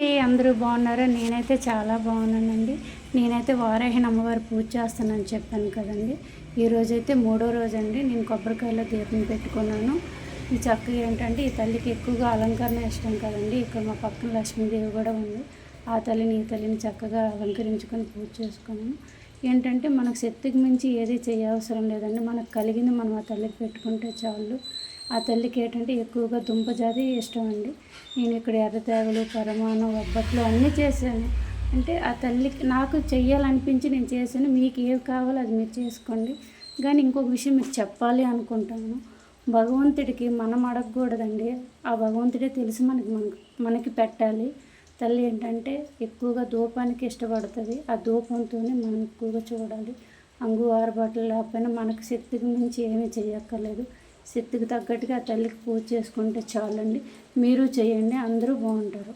అందరూ బాగున్నారా? నేనైతే చాలా బాగున్నానండి. నేనైతే వారాహి అమ్మవారి పూజ చేస్తానని చెప్పాను కదండి. ఈరోజైతే మూడో రోజండి. నేను కొబ్బరికాయలో దీపం పెట్టుకున్నాను. ఈ చక్కగా ఏంటంటే ఈ తల్లికి ఎక్కువగా అలంకరణ ఇష్టం కదండి. ఇక్కడ మా పక్కన లక్ష్మీదేవి కూడా ఉంది. ఆ తల్లిని ఈ తల్లిని చక్కగా అలంకరించుకొని పూజ చేసుకున్నాను. ఏంటంటే మనకు శక్తికి మించి ఏది చేయవసరం లేదండి. మనకు కలిగింది మనం ఆ తల్లికి పెట్టుకుంటే చాలు. ఆ తల్లికి ఏంటంటే ఎక్కువగా దుంపజాతి ఇష్టం అండి. నేను ఇక్కడ ఎర్రతేగలు, పరమాన్నం, ఒబ్బట్లు అన్నీ చేశాను. అంటే ఆ తల్లికి నాకు చెయ్యాలనిపించి నేను చేశాను. మీకు ఏవి కావాలో అది మీరు చేసుకోండి. కానీ ఇంకొక విషయం మీకు చెప్పాలి అనుకుంటాను. భగవంతుడికి మనం అడగకూడదండి. ఆ భగవంతుడే తెలిసి మనకి పెట్టాలి. తల్లి ఏంటంటే ఎక్కువగా ధూపానికి ఇష్టపడుతుంది. ఆ ధూపంతోనే మనం ఎక్కువగా చూడాలి. అంగు ఆరుబాట్లు లేకపోయినా మనకు శక్తికి మించి ఏమీ చేయక్కర్లేదు. శక్తికి తగ్గట్టుగా ఆ తల్లికి పూజ చేసుకుంటే చాలండి. మీరు చేయండి, అందరూ బాగుంటారు.